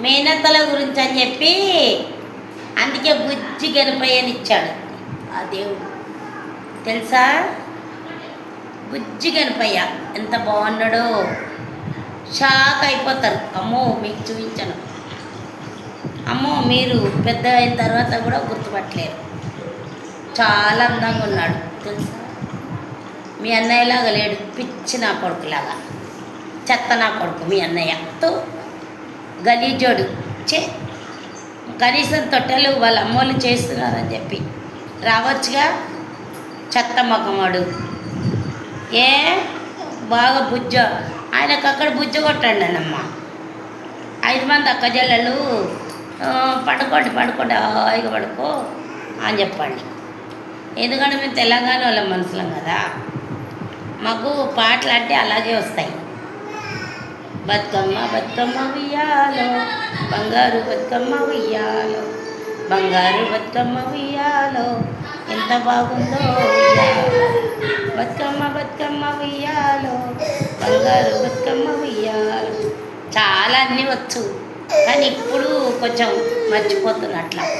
మేనత్తల గురించి అని చెప్పి అందుకే బుజ్జి గణపయ్యని ఇచ్చాడు ఆ దేవుడు. తెలుసా? బుజ్జి గణపయ్య ఎంత బాగున్నాడో షాక్ అయిపోతారు. అమ్మో మీకు చూపించను, అమ్మో మీరు పెద్ద అయిన తర్వాత కూడా గుర్తుపట్టలేరు. చాలా అందంగా ఉన్నాడు తెలుసా? మీ అన్నయ్యలాగా లేడు, పిచ్చి నా కొడుకులాగా, చెత్త నా కొడుకు మీ అన్నయ్యతో గలీజోడు. కనీసం తొట్టెలు వాళ్ళ అమ్మోళ్ళు చేస్తున్నారని చెప్పి రావచ్చుగా, చెత్త మొక్కమాడు. ఏ బాగా బుజ్జ, ఆయనకు అక్కడ బుజ్జ కొట్టండి అన్నమ్మ. 5 మంది అక్కజల్లలు పడుకోండి హాయిగా పడుకో అని చెప్పండి. ఎందుకంటే మేము తెలంగాణ వాళ్ళ మనుషులం కదా, మాకు పాటలు అంటే అలాగే వస్తాయి. బతుకమ్మ బతుకమ్మ ఉయ్యాలో, బంగారు బతుకమ్మ ఉయ్యాలో, బంగారు బతుకమ్మ ఉయ్యాలో, ఎంత బాగుందో ఉయ్యాలో. బతుకమ్మ బతుకమ్మ ఉయ్యాలో, బంగారు బతుకమ్మ ఉయ్యాలో. చాలా అన్నీ వచ్చు, కానీ ఇప్పుడు కొంచెం మర్చిపోతున్నట్లా.